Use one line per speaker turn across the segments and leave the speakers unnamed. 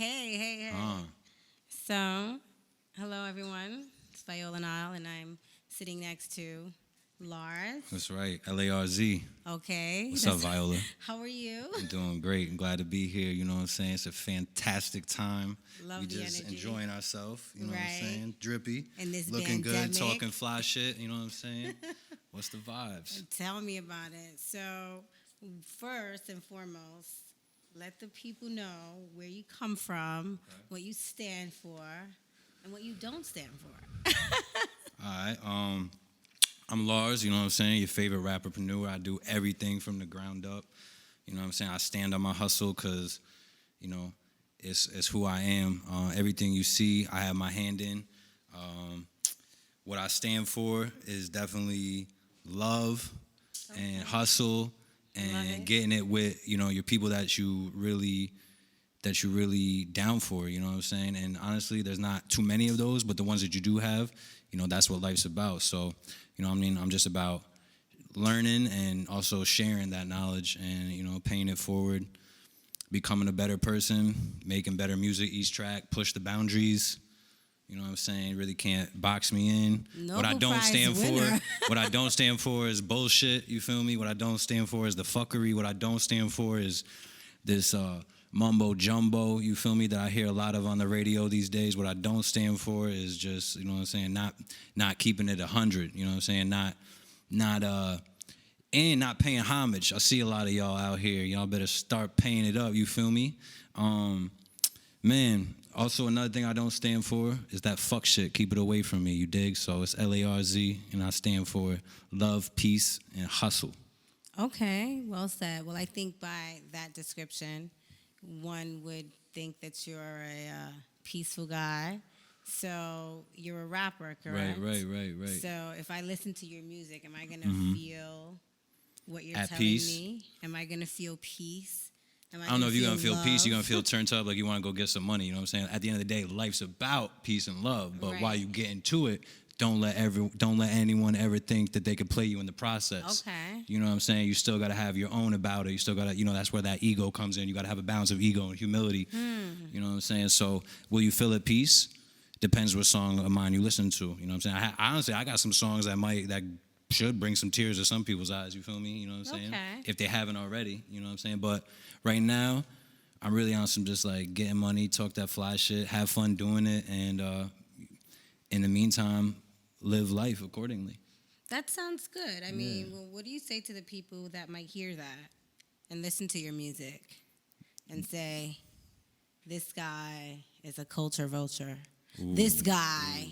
Hey. So, hello everyone. It's Viola Nile, and I'm sitting next to Larz.
That's right, Larz.
Okay.
What's up, Viola?
How are you?
I'm doing great. I'm glad to be here. You know what I'm saying? It's a fantastic time.
Love
we
the
just
energy.
enjoying ourselves. You know what I'm
Right.
saying? Drippy.
In this
looking
pandemic.
good, talking fly shit. You know what I'm saying? What's the vibes?
Tell me about it. So, first and foremost, let the people know where you come from, what you stand for, and what you don't stand for.
All right. I'm Larz. You know what I'm saying? Your favorite rapperpreneur. I do everything from the ground up. You know what I'm saying? I stand on my hustle because, you know, it's who I am. Everything you see, I have my hand in. What I stand for is definitely love and hustle and getting it with, you know, your people that you really down for, you know what I'm saying? And honestly, there's not too many of those, but the ones that you do have, you know, that's what life's about. So, you know what I mean? I'm just about learning and also sharing that knowledge and, you know, paying it forward, becoming a better person, making better music each track, push the boundaries. You know what I'm saying? Really can't box me in. What I don't stand for, what I don't stand for is bullshit, you feel me? What I don't stand for is the fuckery. What I don't stand for is this mumbo jumbo, you feel me, that I hear a lot of on the radio these days. What I don't stand for is just, you know what I'm saying, not keeping it 100, you know what I'm saying? Not paying homage. I see a lot of y'all out here. Y'all better start paying it up, you feel me? Man, also another thing I don't stand for is that fuck shit. Keep it away from me, you dig? So it's Larz, and I stand for love, peace, and hustle.
Okay, well said. Well, I think by that description, one would think that you're a peaceful guy. So you're a rapper, correct?
Right.
So if I listen to your music, am I going to feel what you're
At
telling
peace.
me? Am I going to feel peace?
I don't know if you're going to feel peace.
love?
You're going to feel turned up like you want to go get some money. You know what I'm saying? At the end of the day, life's about peace and love. But while you get into it, don't let anyone ever think that they could play you in the process.
Okay.
You know what I'm saying? You still got to have your own about it. You still got to, you know, that's where that ego comes in. You got to have a balance of ego and humility. You know what I'm saying? So will you feel at peace? Depends what song of mine you listen to. You know what I'm saying? Honestly, I got some songs that should bring some tears to some people's eyes. You feel me? You know what I'm saying?
Okay.
If they haven't already. You know what I'm saying? But right now, I'm really on some just like getting money, talk that fly shit, have fun doing it, and in the meantime, live life accordingly.
That sounds good. I mean, well, what do you say to the people that might hear that and listen to your music and say, this guy is a culture vulture? This guy...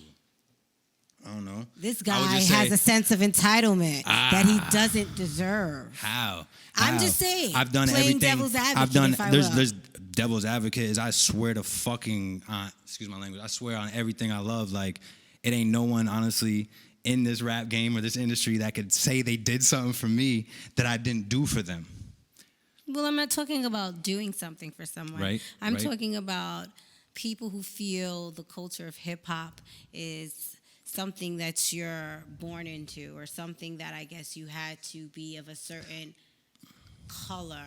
I don't know.
This guy has a sense of entitlement that he doesn't deserve.
How?
I'm just saying.
I've done
playing
everything.
Devil's advocate,
I've done.
if I
There's devil's advocate. Is I swear to fucking. Excuse my language. I swear on everything I love. Like it ain't no one honestly in this rap game or this industry that could say they did something for me that I didn't do for them.
Well, I'm not talking about doing something for someone.
Right.
I'm talking about people who feel the culture of hip hop is something that you're born into, or something that I guess you had to be of a certain color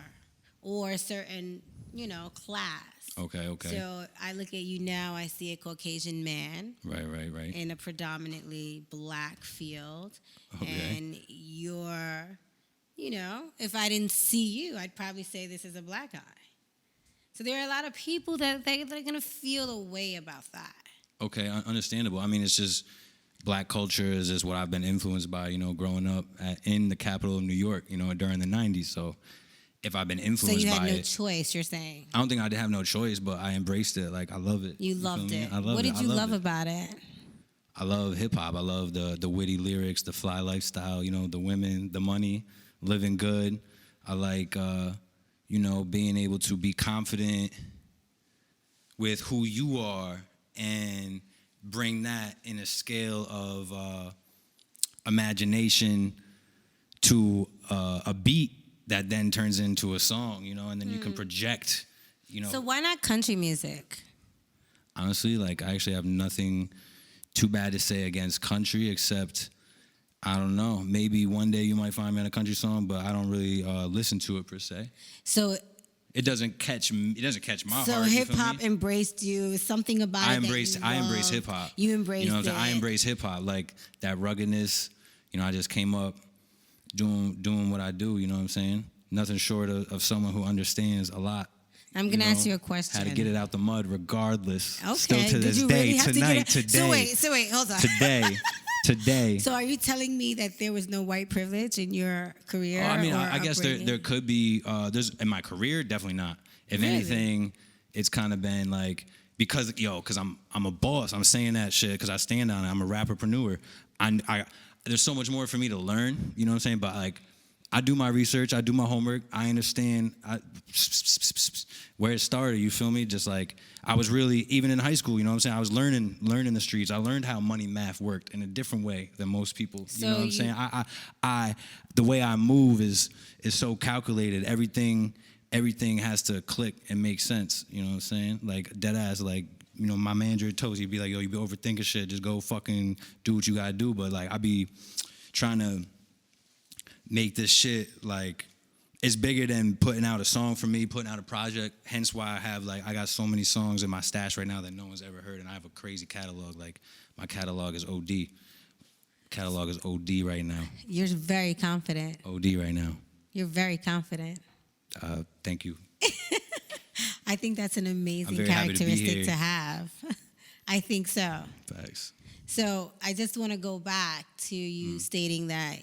or a certain, you know, class.
Okay.
So I look at you now, I see a Caucasian man.
Right.
In a predominantly black field.
Okay.
And you're, you know, if I didn't see you, I'd probably say this is a black guy. So there are a lot of people that they're going to feel a way about that.
Okay, understandable. I mean, it's just black culture is just what I've been influenced by, you know, growing up in the capital of New York, you know, during the 90s. So if I've been influenced by it.
So you had no choice, you're saying?
I don't think I did have no choice, but I embraced it. Like, I love it.
You loved it.
I love it.
What did you love about it?
I love hip-hop. I love the witty lyrics, the fly lifestyle, you know, the women, the money, living good. I like, you know, being able to be confident with who you are and bring that in a scale of imagination to a beat that then turns into a song, you know, and then you can project, you know.
So why not country music?
Honestly, like, I actually have nothing too bad to say against country, except, I don't know, maybe one day you might find me on a country song, but I don't really listen to it per se.
So
it doesn't catch my
So
heart.
hip hop embraced you. Something about
I
it.
embrace hip hop.
You embraced
You know what I'm saying?
it.
I embrace hip hop, like that ruggedness. You know, I just came up doing what I do. You know what I'm saying? Nothing short of someone who understands a lot.
I'm gonna ask you a question.
How to get it out the mud, regardless.
Okay.
Still to
Did
this
you
day,
really have
tonight,
to get it?
today.
So wait, hold on.
Today.
So are you telling me that there was no white privilege in your career?
I mean,
or
I guess there could be. There's in my career, definitely not. If
Really?
anything, it's kind of been like because I'm a boss. I'm saying that shit because I stand on it. I'm a rapperpreneur. I there's so much more for me to learn. You know what I'm saying? But like, I do my research. I do my homework. I understand where it started. You feel me? Just like I was really even in high school. You know what I'm saying? I was learning the streets. I learned how money math worked in a different way than most people. You know what I'm saying? I the way I move is so calculated. Everything has to click and make sense. You know what I'm saying? Like dead ass. Like, you know, my manager told he'd be like, yo, you be overthinking shit. Just go fucking do what you gotta do. But like I be trying to make this shit like it's bigger than putting out a song for me, putting out a project. Hence why I got so many songs in my stash right now that no one's ever heard, and I have a crazy catalog. Like my catalog is OD. Catalog is OD right now.
You're very confident.
OD right now.
You're very confident.
Thank you.
I think that's an amazing
very happy to be
characteristic
here.
to have. I think so.
Facts.
So I just want to go back to you stating that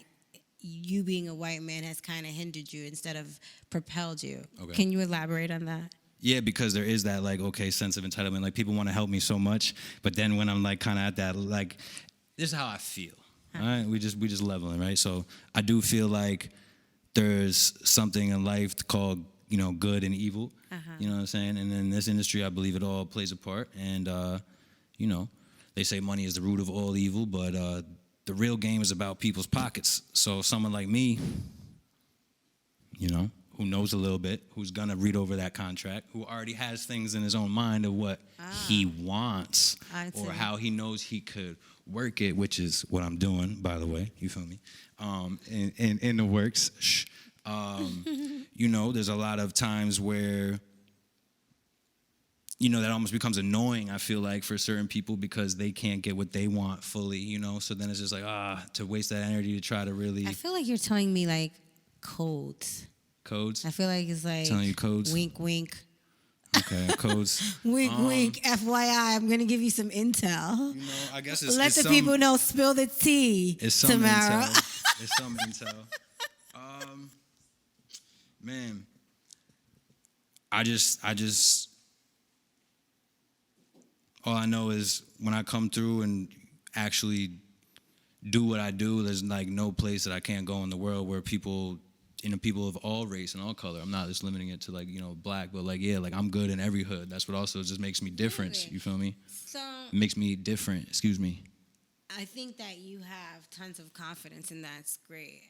you being a white man has kind of hindered you instead of propelled you.
Okay.
Can you elaborate on that?
Yeah, because there is that like sense of entitlement. Like people want to help me so much, but then when I'm like kind of at that like, this is how I feel. All right, we just leveling, right? So I do feel like there's something in life called good and evil. You know what I'm saying? And in this industry, I believe it all plays a part. And they say money is the root of all evil, but the real game is about people's pockets. So someone like me, who knows a little bit, who's gonna read over that contract, who already has things in his own mind of what he wants or how he knows he could work it, which is what I'm doing, by the way. You feel me? In the works. Shh. There's a lot of times where that almost becomes annoying, I feel like, for certain people because they can't get what they want fully, so then it's just like, to waste that energy to try to really...
I feel like you're telling me, like, codes.
Codes?
I feel like it's like...
Telling you codes?
Wink, wink.
Okay, codes.
Wink, wink. FYI, I'm going to give you some intel.
I guess it's...
Let the people know, spill the tea,
it's some
Tamara.
Intel. It's some intel. Man, I just... All I know is when I come through and actually do what I do, there's like no place that I can't go in the world where people of all race and all color. I'm not just limiting it to like, black, but like, yeah, like I'm good in every hood. That's what also just makes me different.
Really?
You feel me?
So
It makes me different. Excuse me.
I think that you have tons of confidence, and that's great.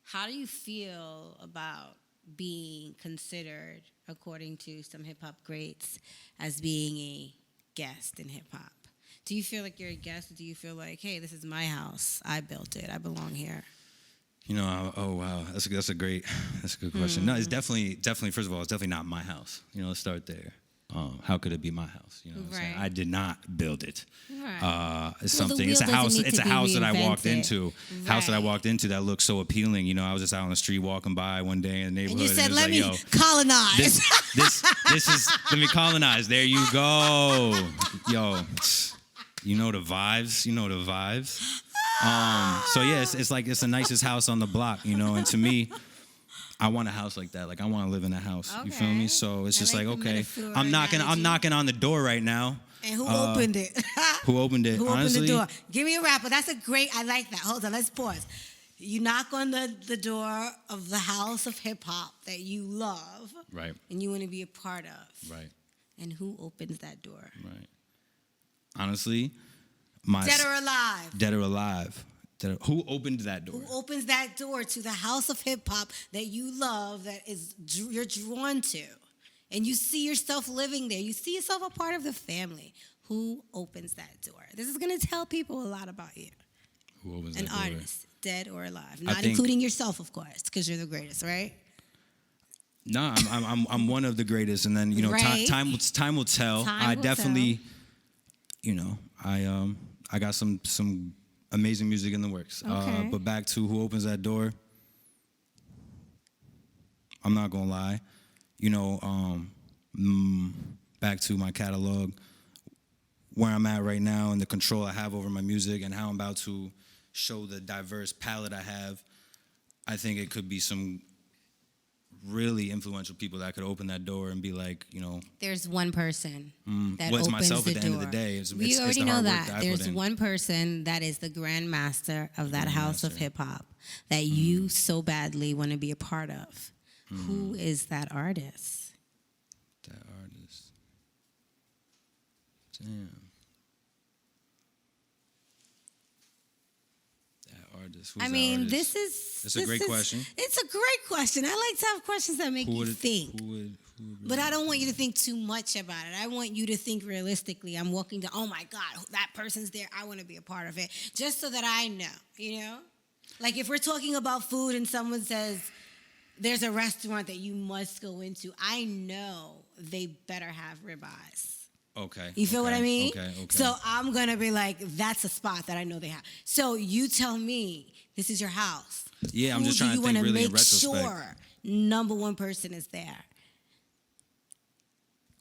How do you feel about being considered, according to some hip-hop greats, as being a guest in hip-hop? Do you feel like you're a guest, or do you feel like, hey, this is my house, I built it, I belong here?
Oh wow, that's a good question. No, it's definitely first of all, it's definitely not my house. Let's start there. How could it be my house? What I'm saying? I did not build it.
Right.
It's something. It's a house. It's a house that I walked into.
Right.
House that I walked into that looked so appealing. I was just out on the street walking by one day in the neighborhood.
And you said,
it was
let
like,
me colonize.
This is let me colonize. There you go. Yo, you know the vibes. So yeah, it's like it's the nicest house on the block. And to me, I want a house like that. Like I want to live in a house. Okay. You feel me? So it's just like okay, I'm knocking on the door right now.
And who opened it?
Who opened it?
Who
Honestly,
opened the door? Give me a rapper. That's a great. I like that. Hold on. Let's pause. You knock on the door of the house of hip hop that you love,
right?
And you want to be a part of,
right?
And who opens that door?
Right. Honestly,
dead or alive.
Dead or alive. Who opened that door?
Who opens that door to the house of hip hop that you love, that you're drawn to, and you see yourself living there? You see yourself a part of the family. Who opens that door? This is going to tell people a lot about you.
Who opens that door?
An artist, dead or alive, not including yourself, of course, because you're the greatest, right?
No, I'm one of the greatest, and then
Right.
time will tell.
Time
I
will
definitely, I got some amazing music in the works.
Okay.
But back to who opens that door. I'm not gonna lie, back to my catalog, where I'm at right now, and the control I have over my music, and how I'm about to show the diverse palette I have. I think it could be some really influential people that could open that door and be like,
There's one person that
well, it's
opens
myself
the
at the end
door.
of the day.
We
It's
already
the
know
hard work
that.
that I
There's
put in.
one person that is the grandmaster of that house of
Grandmaster.
hip hop that you so badly want to be a part of. Who is that artist?
That artist. Damn. That artist. Who's
I
that
mean,
artist?
this is.
It's a great question.
It's a great question. I like to have questions that make
Who
you
would
think.
Who would
But I don't want you to think too much about it. I want you to think realistically. I'm walking down, oh my God, that person's there. I want to be a part of it. Just so that I know, Like if we're talking about food and someone says, there's a restaurant that you must go into, I know they better have ribeyes.
Okay.
You feel what I mean?
Okay.
So I'm going to be like, that's a spot that I know they have. So you tell me, this is your house.
Yeah, I'm
Who
just
do
trying
you
to think
wanna
really in
make
retrospect.
sure number one person is there?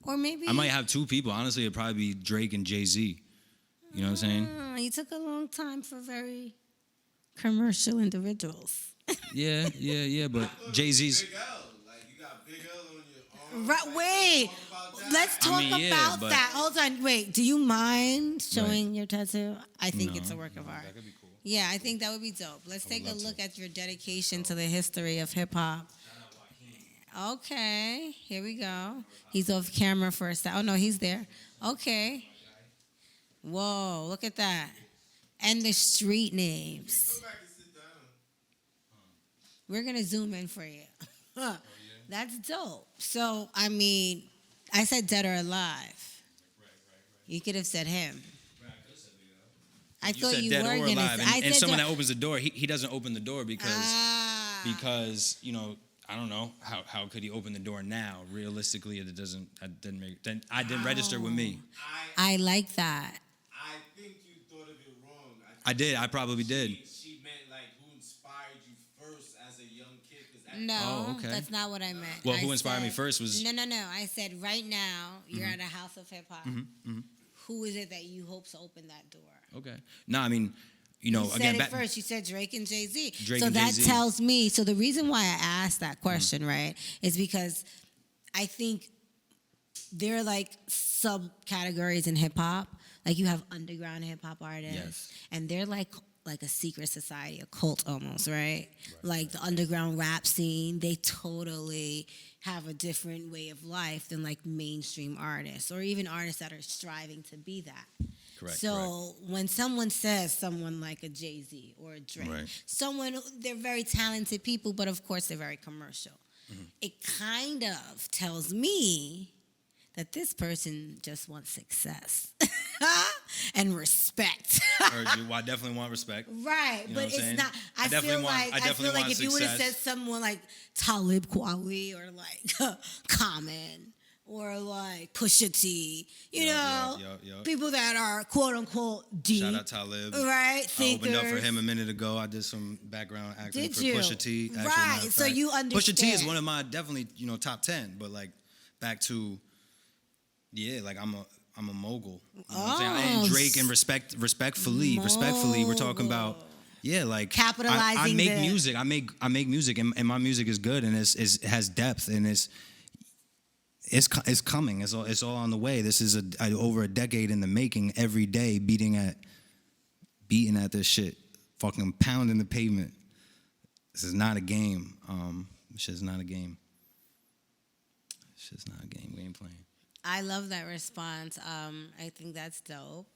Or maybe
I might have two people. Honestly, it'd probably be Drake and Jay-Z. You know what I'm saying?
You took a long time for very commercial individuals.
Yeah. But Jay-Z's.
Big L. Like, you got Big L on your arm.
Right,
Like,
wait.
talk about that.
Let's talk
yeah,
about
but-
that. Hold on. Wait, do you mind showing your tattoo? I think
No,
it's a work of art.
That could be cool.
Yeah, I think that would be dope. Let's take a
love
look
to.
at your dedication to the history of hip hop. Okay, here we go. He's off camera for a second. Oh, no, he's there. Okay. Whoa, look at that. And the street names.
Go back and sit down.
We're going to zoom in for you. That's dope. So, I mean, I said dead or alive. You could have said him. I
You
thought
said
you
dead
were
or
going to
alive,
say. I
and
said
someone
dead-
that opens the door, he doesn't open the door because
Ah.
I don't know how could he open the door now? Realistically, it doesn't. I didn't register with me.
I like that.
I think you thought of it wrong.
I did. I probably did.
She meant like who inspired you first as a young kid. 'Cause that-
No,
Oh, okay.
that's not what I meant.
Well,
I
who inspired me
said-
first was-
No. I said right now you're at a house of hip hop. Who is it that you hope to open that door?
Okay. No, I mean,
You
again,
said it
back,
first. You said Drake and Jay-Z.
Drake
so
and
that
Jay-Z.
tells me. So the reason why I asked that question, right, is because I think there are like subcategories in hip hop. Like you have underground hip hop artists,
Yes.
and they're like a secret society, a cult almost, right? Like the underground rap scene, they totally have a different way of life than like mainstream artists or even artists that are striving to be that.
Correct.
So when someone says someone like a Jay-Z or a Drake,
Right.
they're very talented people, but of course they're very commercial. It kind of tells me that this person just wants success and respect.
Well, I definitely want respect.
Right,
You know
but
what I'm saying?
it's not.
I definitely want- I
I feel
definitely
like
want
if you would have said
success.
someone like Talib Kweli or like Common or like Pusha T, you know,
yeah.
people that are quote unquote deep.
Shout out Talib.
Right,
I opened up for
thinkers.
him a minute ago. I did some background acting
Did
for
you?
Pusha T. Actually,
Right,
matter of
so
fact.
you
Pusha T is
understand.
one of my definitely top 10. But like back to like I'm a mogul. You know what I'm saying?
Oh,
And Drake and respectfully, we're talking about. Yeah, like I
Capitalizing
make
the-
music. I make music, and my music is good, and it has depth, and it's coming. It's all on the way. This is over a decade in the making. Every day, beating at this shit, fucking pounding the pavement. This is not a game. This shit's not a game. This shit's not a game. We ain't playing.
I love that response. I think that's dope.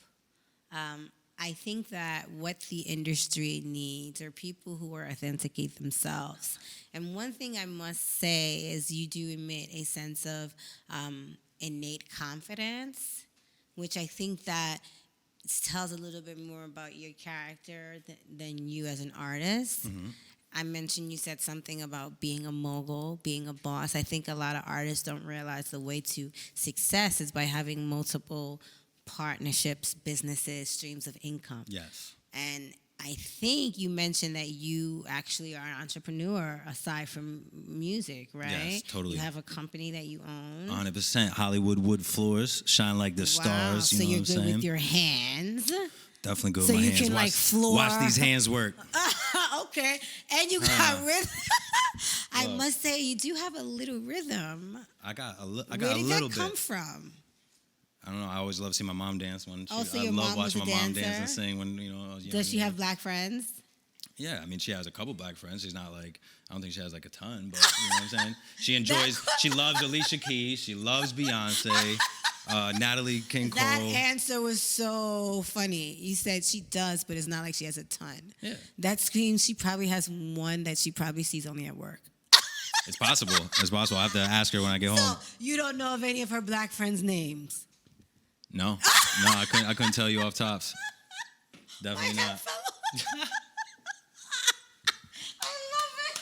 I think that what the industry needs are people who are authentically themselves. And one thing I must say is you do emit a sense of innate confidence, which I think that tells a little bit more about your character than you as an artist. I mentioned you said something about being a mogul, being a boss. I think a lot of artists don't realize the way to success is by having multiple partnerships, businesses, streams of income.
Yes.
And I think you mentioned that you actually are an entrepreneur aside from music, right?
Yes, totally.
You have a company that you own.
100%. Hollywood wood floors shine like the stars. You
so
know
you're
what I'm
good
saying?
with your hands.
Definitely good
So
with my
you
hands.
can,
watch,
like, floor.
watch these hands work.
Okay. And you got rhythm. I must say, you do have a little rhythm.
I got a little
Where did that
bit.
come from?
I don't know. I always love seeing my mom dance.
So
I
your
love
mom
watching
was
my
a
mom dance
dancer?
and sing when I was young.
Does she have black friends?
Yeah, I mean, she has a couple black friends. She's not like, I don't think she has like a ton, but you know what I'm saying? She enjoys, she loves Alicia Keys. She loves Beyonce, Natalie King Cole.
That answer was so funny. You said she does, but it's not like she has a ton.
Yeah.
That screams she probably has one that she probably sees only at work.
It's possible. It's possible. I have to ask her when I get
So
home.
you don't know of any of her black friends' names?
No, I couldn't tell you off tops. Definitely
Like
not.
that fellow? I love it.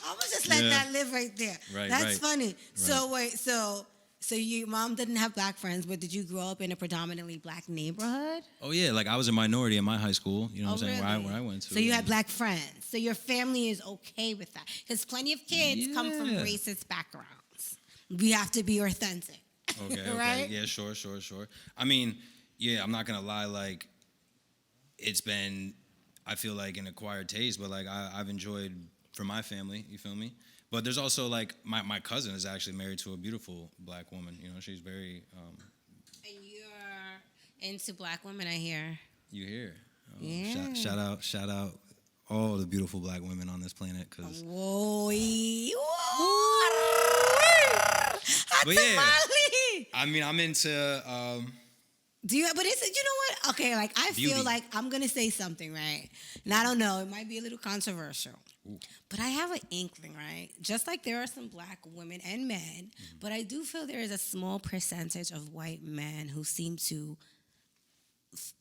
I'm gonna just let
Yeah.
that live right there.
Right,
That's
right.
funny. So wait, so your mom didn't have black friends, but did you grow up in a predominantly black neighborhood?
Oh yeah, like I was a minority in my high school. You know what I'm saying?
Really?
Where I went to.
So you had black friends. So your family is okay with that. Because plenty of kids come from
Yeah.
racist backgrounds. We have to be authentic.
Okay.
Right?
Yeah. Sure. I mean, yeah. I'm not gonna lie. Like, it's been, I feel like an acquired taste, but like I've enjoyed from my family. You feel me? But there's also like my cousin is actually married to a beautiful black woman. You know, she's very.
And you're into black women, I hear.
You hear?
Yeah.
Shout out all the beautiful black women on this planet, cause.
Whoa.
But yeah, I mean, I'm into.
Do you? But it's, you know what? Okay, like I feel
Beauty.
like I'm gonna say something, right? And I don't know, it might be a little controversial, but I have an inkling, right? Just like there are some black women and men, but I do feel there is a small percentage of white men who seem to,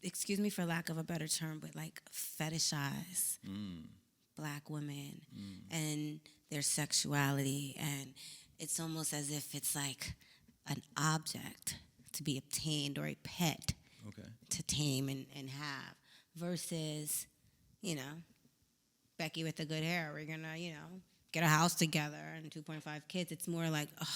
excuse me for lack of a better term, but like fetishize black women and their sexuality, and it's almost as if it's like an object to be obtained or a pet
Okay.
to tame and have versus, you know, Becky with the good hair. We're going to, you know, get a house together and 2.5 kids. It's more like, oh,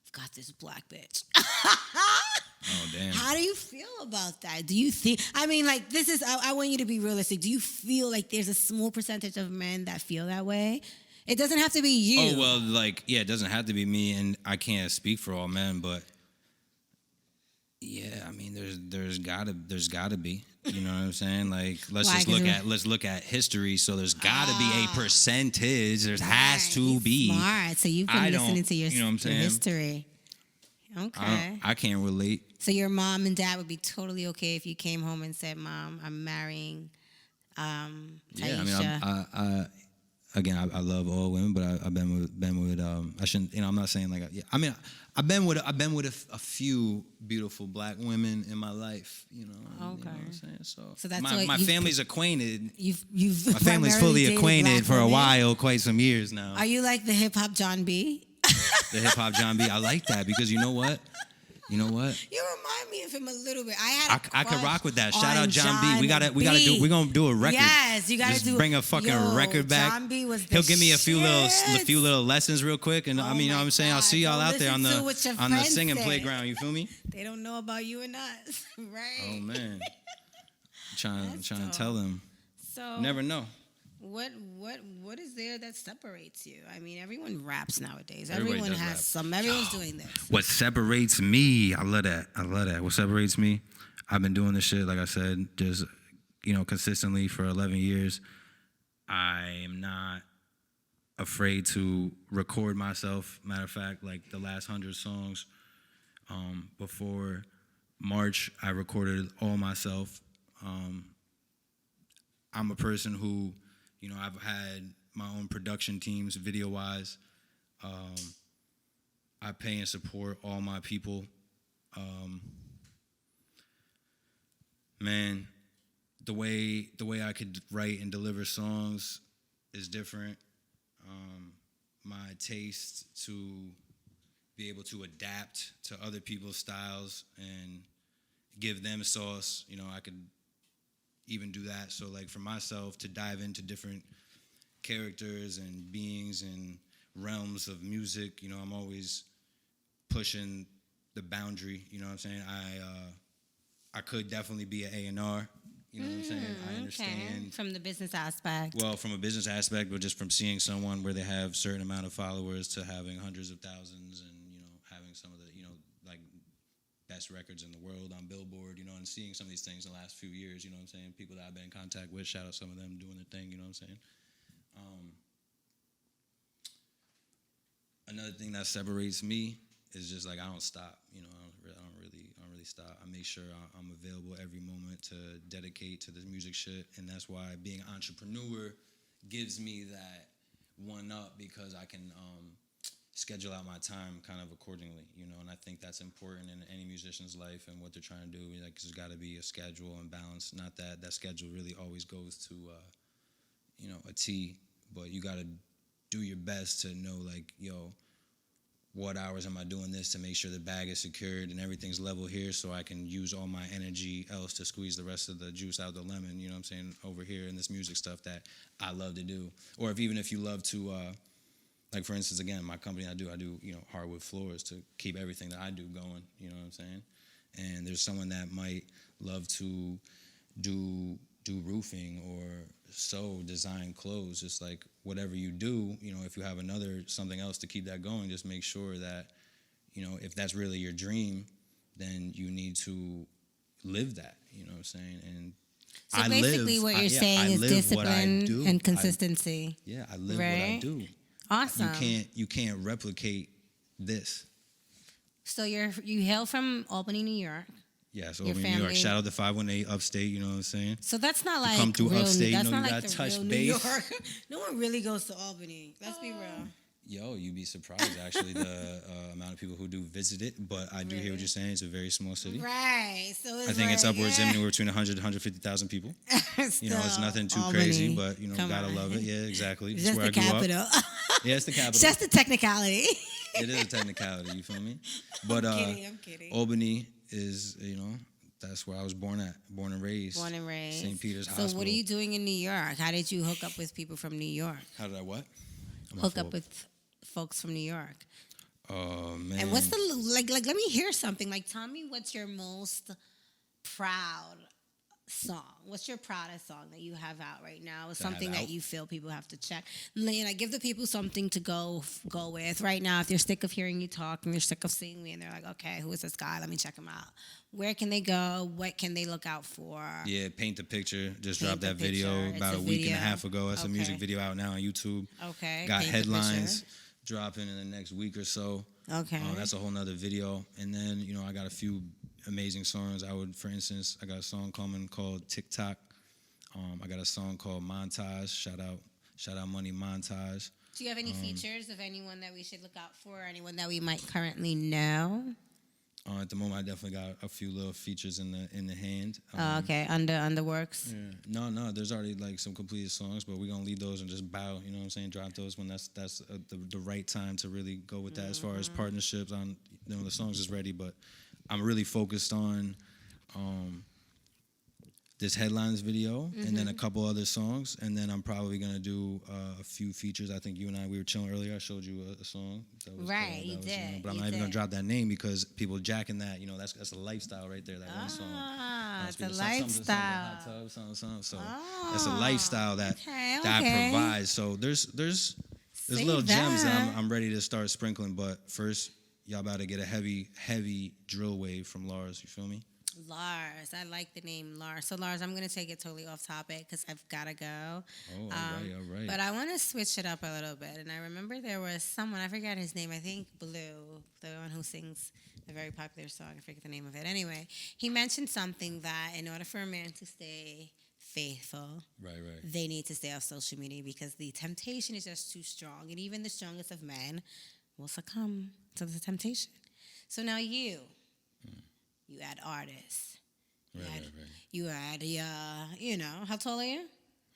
I've got this black bitch.
Oh damn.
How do you feel about that? Do you think, I mean, like, this is, I want you to be realistic. Do you feel like there's a small percentage of men that feel that way? It doesn't have to be you.
Oh well, like yeah, it doesn't have to be me, and I can't speak for all men, but yeah, I mean, there's gotta be, you know what I'm saying? Like let's
Why?
just
'Cause
let's look at history. So there's gotta be a percentage. There has to
Right,
be.
smart. So you've
I
been
don't-
listening to your,
you know what I'm
your
saying?
history. Okay.
I can't relate.
So your mom and dad would be totally okay if you came home and said, "Mom, I'm marrying Taisha."
Yeah, I mean, I love all women, but I've been with I shouldn't, you know, I'm not saying like yeah, I mean I've been with a few beautiful black women in my life, you know. You know what I'm saying? So
that's
my
what you've-
family's acquainted.
You've
My family's
primarily
fully
dated
acquainted
black
for a
women?
while, quite some years now.
Are you like the hip hop John B?
The hip hop John B. I like that because you know what? You know what?
You remind me of him a little bit. I
could rock with that. Shout
on
out John B. We're gonna do a record.
Yes, you gotta
Just
do.
bring a fucking record back.
John B was the
He'll give me a few
shit.
little lessons real quick, and I
Oh
mean, you know
my
what I'm saying? I'll
God.
see y'all
Don't
out there on
listen to what your
the
friends
singing
say.
playground. You feel me?
They don't know about you and us, right?
Oh man, trying
That's
to
dope.
tell them.
So
Never know.
What is there that separates you? I mean, everyone raps nowadays.
Everybody
Everyone
does
has
rap.
some. Everyone's doing this.
What separates me? I love that. What separates me? I've been doing this shit, like I said, just consistently for 11 years. I am not afraid to record myself. Matter of fact, like the last 100 songs, before March, I recorded all myself. I'm a person who, I've had my own production teams, video-wise. I pay and support all my people. Man, the way I could write and deliver songs is different. My taste to be able to adapt to other people's styles and give them sauce, I could even do that. So like for myself to dive into different characters and beings and realms of music, I'm always pushing the boundary, you know what I'm saying? I could definitely be an A&R, you know what I'm saying? I understand.
Okay. From the business aspect.
Well, from a business aspect, but just from seeing someone where they have certain amount of followers to having hundreds of thousands and, having some of the, like best records in the world on Billboard, and seeing some of these things in the last few years, you know what I'm saying? People that I've been in contact with, shout out some of them doing their thing, you know what I'm saying? Another thing that separates me is just like I don't stop, I don't really stop. I make sure I'm available every moment to dedicate to this music shit, and that's why being an entrepreneur gives me that one up because I can schedule out my time kind of accordingly, and I think that's important in any musician's life and what they're trying to do. Like, there's got to be a schedule and balance. Not that that schedule really always goes to, a T, but you got to do your best to know, like, what hours am I doing this to make sure the bag is secured and everything's level here so I can use all my energy else to squeeze the rest of the juice out of the lemon, you know what I'm saying, over here in this music stuff that I love to do. Or even if you love to, like, for instance, again, my company, I do, hardwood floors to keep everything that I do going, you know what I'm saying? And there's someone that might love to do roofing or sew, design clothes, just like whatever you do, if you have something else to keep that going, just make sure that, if that's really your dream, then you need to live that, you know what I'm saying? And
so basically what you're saying is discipline and consistency.
I live what I do.
Awesome.
You can't replicate this.
So you hail from Albany, New York.
Yeah, so Albany, New York. Shout out to 518 upstate, you know what I'm saying?
So that's not like
come through
real,
upstate,
that's
you
not like
gotta
the
touch
real
base.
New York. No one really goes to Albany. Let's be real.
Yo, you'd be surprised, actually, the amount of people who do visit it. But I do hear what you're saying. It's a very small city.
Right. So it's
I think it's upwards anywhere between 100 to 150,000 people. It's nothing too
Albany.
Crazy, but, gotta love it. Yeah, exactly.
It's just the capital.
Yeah, it's the capital.
Just the technicality.
It is a technicality, you feel me? But
I'm kidding.
Albany is, that's where I was born and raised. St. Peter's Hospital.
So what are you doing in New York? How did you hook up with people from New York?
How did I what?
Hook up with folks from New York.
Oh, man.
And what's the, like, let me hear something. Like, tell me what's your most proud song? What's your proudest song that you have out right now? It's something that you feel people have to check. Lane, I give the people something to go with right now. If they're sick of hearing you talk and they're sick of seeing me and they're like, okay, who is this guy? Let me check him out. Where can they go? What can they look out for?
Yeah, Paint the Picture. Just dropped that video about a week and a half ago. That's a music video out now on YouTube.
Okay.
Got headlines dropping in the next week or so.
Okay.
That's a whole nother video. And then, I got a few amazing songs. For instance, I got a song coming called TikTok. I got a song called Montage. Shout out Money Montage.
Do you have any features of anyone that we should look out for, or anyone that we might currently know?
At the moment, I definitely got a few little features in the hand.
Okay, under works.
Yeah. No, there's already like some completed songs, but we're gonna leave those and just bow. You know what I'm saying? Drop those when that's the right time to really go with that. As far as partnerships, the songs is ready, but I'm really focused on this Headlines video and then a couple other songs, and then I'm probably gonna do a few features. I think you and I, we were chilling earlier. I showed you a song. That was,
right, you did.
But I'm not even gonna drop that name because people jacking that. That's a lifestyle right there. That one song.
It's a lifestyle.
Hot tub, something. So it's a lifestyle that I provide. So there's little gems that I'm ready to start sprinkling. But first, y'all about to get a heavy drill wave from Larz. You feel me?
Larz. I like the name Larz. So, Larz, I'm going to take it totally off topic because I've got to go.
Oh, all right.
But I want to switch it up a little bit. And I remember there was someone, I forgot his name, I think Blue, the one who sings a very popular song. I forget the name of it. Anyway, he mentioned something that in order for a man to stay faithful,
right,
they need to stay off social media because the temptation is just too strong. And even the strongest of men will succumb to the temptation. So now you add artists.
Right.
You add, how tall are you?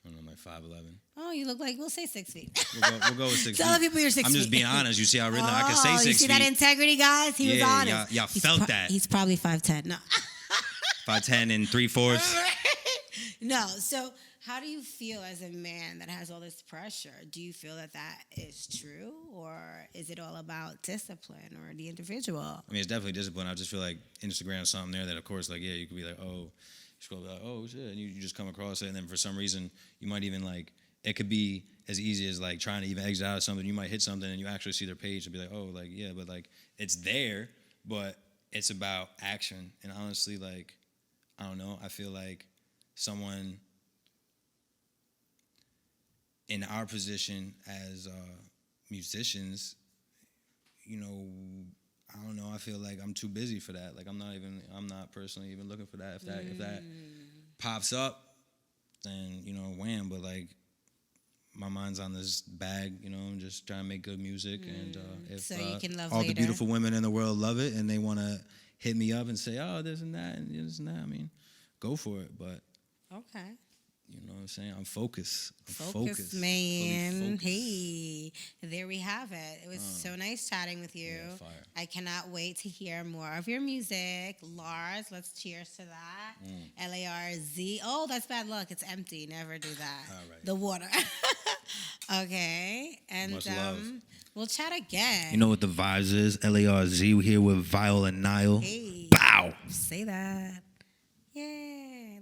I don't know, like 5'11".
Oh, you look like, we'll say 6 feet.
We'll go with 6
Tell
feet.
the people you're 6
I'm
feet.
just being honest. You see how written I can say
Oh,
6
you see
feet.
that integrity, guys? He was
Yeah,
honest.
y'all
He's
felt that.
He's probably 5'10". No.
5'10" and 3/4.
No. So how do you feel as a man that has all this pressure? Do you feel that is true, or is it all about discipline or the individual?
I mean, it's definitely discipline. I just feel like Instagram's something there that, of course, like, yeah, you could be like, oh, you scroll like, oh, shit, and you just come across it, and then for some reason, you might even, like, it could be as easy as, like, trying to even exit out of something. You might hit something, and you actually see their page and be like, oh, like, yeah, but, like, it's there, but it's about action. And honestly, like, I don't know, I feel like someone in our position as musicians, you know, I don't know, I feel like I'm too busy for that. Like, I'm not personally even looking for that. If that pops up, then, you know, wham. But, like, my mind's on this bag, you know, I'm just trying to make good music. And if
So you can love
all
later.
the beautiful women in the world love it and they want to hit me up and say, oh, this and that and this and that, I mean, go for it. But,
Okay.
you know what I'm saying? I'm focused.
Focus, man. Hey, there we have it. It was so nice chatting with you.
Yeah, fire.
I cannot wait to hear more of your music. Larz, let's cheers to that. Larz. Oh, that's bad luck. It's empty. Never do that.
All right.
The water. Okay. And
Much love.
we'll chat again.
You know what the vibes is? Larz. We're here with Viola and Nile.
Hey.
Bow.
Say that. Yay.